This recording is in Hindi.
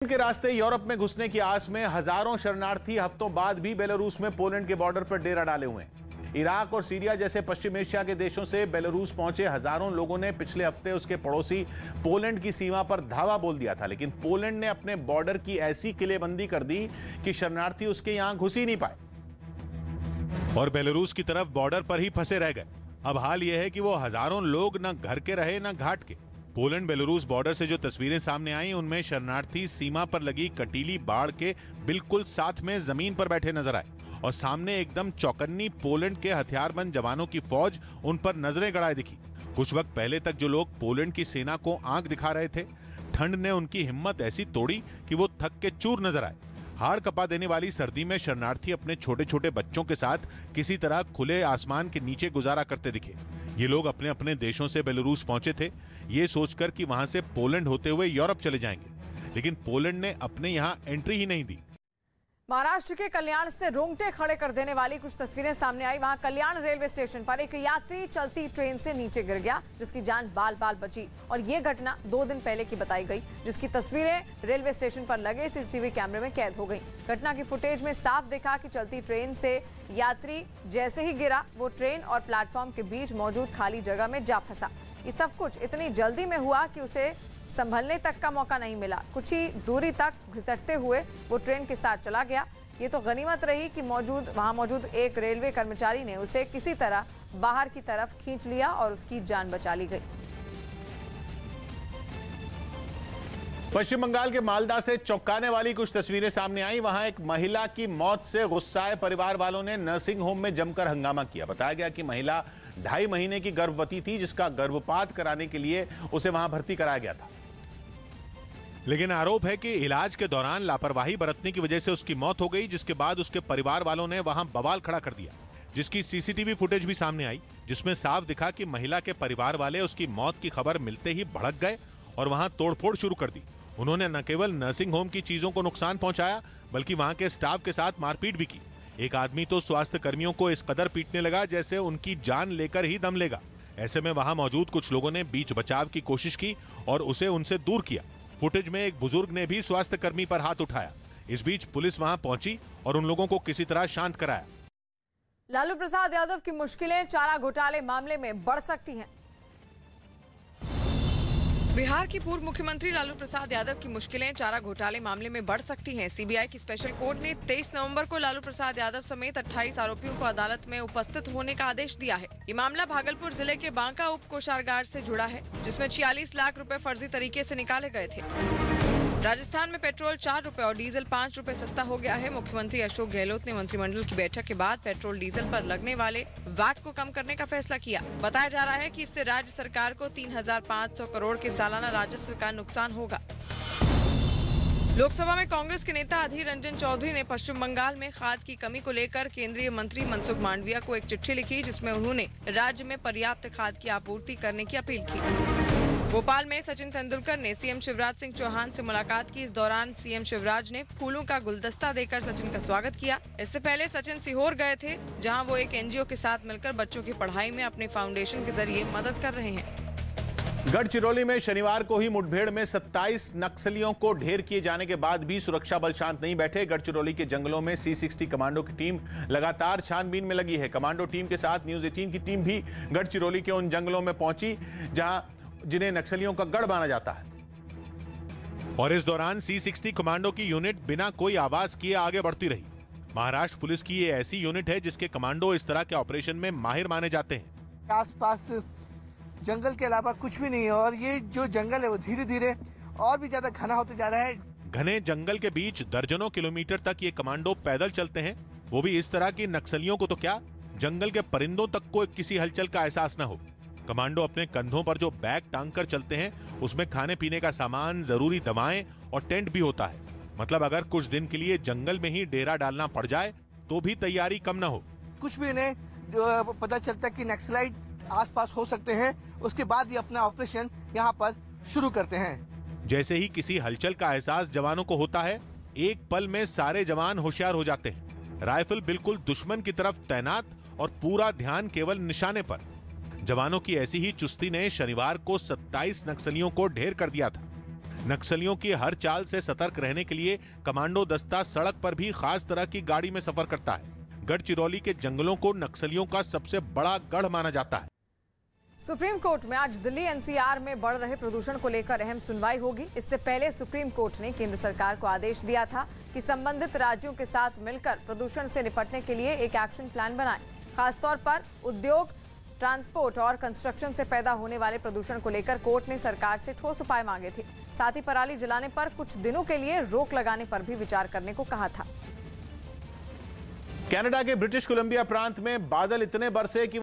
के रास्ते यूरोप में घुसने की आस में हजारों शरणार्थी हफ्तों बाद भी बेलारूस में पोलैंड के बॉर्डर पर डेरा डाले हुए हैं। इराक और सीरिया जैसे पश्चिम एशिया के देशों से बेलारूस पहुंचे हजारों लोगों ने पिछले हफ्ते उसके पड़ोसी पोलैंड की सीमा पर धावा बोल दिया था, लेकिन पोलैंड ने अपने बॉर्डर की ऐसी किलेबंदी कर दी कि शरणार्थी उसके यहां घुस ही नहीं पाए और बेलारूस की तरफ बॉर्डर पर ही फंसे रह गए। अब हाल यह है कि वो हजारों लोग न घर के रहे न घाट के। पोलैंड बेलारूस बॉर्डर से जो तस्वीरें सामने आई उनमें शरणार्थी सीमा पर लगी कटीली बाड़ के बिल्कुल साथ में जमीन पर बैठे नजर आए और सामने एकदम चौकन्नी पोलैंड के हथियारबंद जवानों की फौज उन पर नजरें गड़ाए दिखी। कुछ वक्त पहले तक जो लोग पोलैंड की सेना को आंख दिखा रहे थे, ठंड ने उनकी हिम्मत ऐसी तोड़ी कि वो थक के चूर नजर आए। हाड़ कपा देने वाली सर्दी में शरणार्थी अपने छोटे छोटे बच्चों के साथ किसी तरह खुले आसमान के नीचे गुजारा करते दिखे। ये लोग अपने अपने देशों से बेलारूस पहुंचे थे, ये सोचकर कि वहां से पोलैंड होते हुए यूरोप चले जाएंगे, लेकिन पोलैंड ने अपने यहां एंट्री ही नहीं दी। महाराष्ट्र के कल्याण से रोंगटे खड़े कर देने वाली कुछ तस्वीरें सामने आई। वहां कल्याण रेलवे स्टेशन पर एक यात्री चलती ट्रेन से नीचे गिर गया, जिसकी जान बाल बाल बची और ये घटना 2 दिन पहले की बताई गई, जिसकी तस्वीरें रेलवे स्टेशन पर लगे सीसीटीवी कैमरे में कैद हो गई। घटना की फुटेज में साफ दिखा कि चलती ट्रेन से यात्री जैसे ही गिरा वो ट्रेन और प्लेटफॉर्म के बीच मौजूद खाली जगह में जा फंसा। ये सब कुछ इतनी जल्दी में हुआ कि उसे संभलने तक का मौका नहीं मिला। कुछ ही दूरी तक घिसटते हुए वो ट्रेन के साथ चला गया। ये तो गनीमत रही कि वहां मौजूद एक रेलवे कर्मचारी ने उसे किसी तरह बाहर की तरफ खींच लिया और उसकी जान बचा ली गई। पश्चिम बंगाल के मालदा से चौंकाने वाली कुछ तस्वीरें सामने आई। वहां एक महिला की मौत से गुस्साए परिवार वालों ने नर्सिंग होम में जमकर हंगामा किया। बताया गया कि महिला 2.5 महीने की गर्भवती थी, जिसका गर्भपात कराने के लिए उसे वहां भर्ती कराया गया था, लेकिन आरोप है कि इलाज के दौरान लापरवाही बरतने की वजह से उसकी मौत हो गई, जिसके बाद उसके परिवार वालों ने वहां बवाल खड़ा कर दिया, जिसकी सीसीटीवी फुटेज भी सामने आई, जिसमें साफ दिखा कि महिला के परिवार वाले उसकी मौत की खबर मिलते ही भड़क गए और वहां तोड़फोड़ शुरू कर दी। उन्होंने न केवल नर्सिंग होम की चीजों को नुकसान पहुंचाया, बल्कि वहां के स्टाफ के साथ मारपीट भी की। एक आदमी तो स्वास्थ्य कर्मियों को इस कदर पीटने लगा जैसे उनकी जान लेकर ही दम लेगा। ऐसे में वहां मौजूद कुछ लोगों ने बीच बचाव की कोशिश की और उसे उनसे दूर किया। फुटेज में एक बुजुर्ग ने भी स्वास्थ्य कर्मी पर हाथ उठाया। इस बीच पुलिस वहां पहुंची और उन लोगों को किसी तरह शांत कराया। लालू प्रसाद यादव की मुश्किलें चारा घोटाले मामले में बढ़ सकती हैं। बिहार की पूर्व मुख्यमंत्री लालू प्रसाद यादव की मुश्किलें चारा घोटाले मामले में बढ़ सकती हैं। सीबीआई की स्पेशल कोर्ट ने 23 नवंबर को लालू प्रसाद यादव समेत 28 आरोपियों को अदालत में उपस्थित होने का आदेश दिया है। ये मामला भागलपुर जिले के बांका उप कोषागार से जुड़ा है, जिसमें 46 लाख रुपए फर्जी तरीके से निकाले गए थे। राजस्थान में पेट्रोल 4 रुपए और डीजल 5 रुपए सस्ता हो गया है। मुख्यमंत्री अशोक गहलोत ने मंत्रिमंडल की बैठक के बाद पेट्रोल डीजल पर लगने वाले वैट को कम करने का फैसला किया। बताया जा रहा है कि इससे राज्य सरकार को 3,500 करोड़ के सालाना राजस्व का नुकसान होगा। लोकसभा में कांग्रेस के नेता अधीर रंजन चौधरी ने पश्चिम बंगाल में खाद की कमी को लेकर केंद्रीय मंत्री मनसुख मांडविया को एक चिट्ठी लिखी, जिसमें उन्होंने राज्य में पर्याप्त खाद की आपूर्ति करने की अपील की। भोपाल में सचिन तेंदुलकर ने सीएम शिवराज सिंह चौहान से मुलाकात की। इस दौरान सीएम शिवराज ने फूलों का गुलदस्ता देकर सचिन का स्वागत किया। इससे पहले सचिन सीहोर गए थे, जहां वो एक एनजीओ के साथ मिलकर बच्चों की पढ़ाई में अपने फाउंडेशन के जरिए मदद कर रहे हैं। गढ़चिरौली में शनिवार को ही मुठभेड़ में 27 नक्सलियों को ढेर किए जाने के बाद भी सुरक्षा बल शांत नहीं बैठे। गढ़चिरौली के जंगलों में C60 कमांडो की टीम लगातार छानबीन में लगी है। कमांडो टीम के साथ न्यूज 18 की टीम भी गढ़चिरौली के उन जंगलों में पहुंची जिन्हें नक्सलियों का गढ़ माना जाता है, और इस दौरान C60 कमांडो की यूनिट बिना कोई आवाज किए आगे बढ़ती रही। महाराष्ट्र पुलिस की ये ऐसी यूनिट है जिसके कमांडो इस तरह के ऑपरेशन में माहिर माने जाते हैं। आसपास जंगल के अलावा कुछ भी नहीं है और ये जो जंगल है वो धीरे धीरे और भी ज्यादा घना होते जा रहा है। घने जंगल के बीच दर्जनों किलोमीटर तक ये कमांडो पैदल चलते हैं, वो भी इस तरह की नक्सलियों को तो क्या, जंगल के परिंदों तक को किसी हलचल का एहसास न हो। कमांडो अपने कंधों पर जो बैग टांग कर चलते हैं उसमें खाने पीने का सामान, जरूरी दवाएं और टेंट भी होता है। मतलब अगर कुछ दिन के लिए जंगल में ही डेरा डालना पड़ जाए तो भी तैयारी कम न हो। कुछ भी इन्हें पता चलता है कि नक्सलाइट आसपास हो सकते हैं, उसके बाद ये अपना ऑपरेशन यहाँ पर शुरू करते हैं। जैसे ही किसी हलचल का एहसास जवानों को होता है, एक पल में सारे जवान होशियार हो जाते हैं। राइफल बिल्कुल दुश्मन की तरफ तैनात और पूरा ध्यान केवल निशाने पर। जवानों की ऐसी ही चुस्ती ने शनिवार को 27 नक्सलियों को ढेर कर दिया था। नक्सलियों की हर चाल से सतर्क रहने के लिए कमांडो दस्ता सड़क पर भी खास तरह की गाड़ी में सफर करता है। गढ़चिरौली के जंगलों को नक्सलियों का सबसे बड़ा गढ़ माना जाता है। सुप्रीम कोर्ट में आज दिल्ली एनसीआर में बढ़ रहे प्रदूषण को लेकर अहम सुनवाई होगी। इससे पहले सुप्रीम कोर्ट ने केंद्र सरकार को आदेश दिया था कि संबंधित राज्यों के साथ मिलकर प्रदूषण से निपटने के लिए एक एक्शन प्लान बनाए। खासतौर पर उद्योग, ट्रांसपोर्ट और कंस्ट्रक्शन से पैदा होने वाले प्रदूषण को लेकर कोर्ट ने सरकार से ठोस उपाय मांगे थे। साथ ही पराली जलाने पर कुछ दिनों के लिए रोक लगाने पर भी विचार करने को कहा था। कनाडा के ब्रिटिश कोलंबिया प्रांत में बादल इतने बरसे कि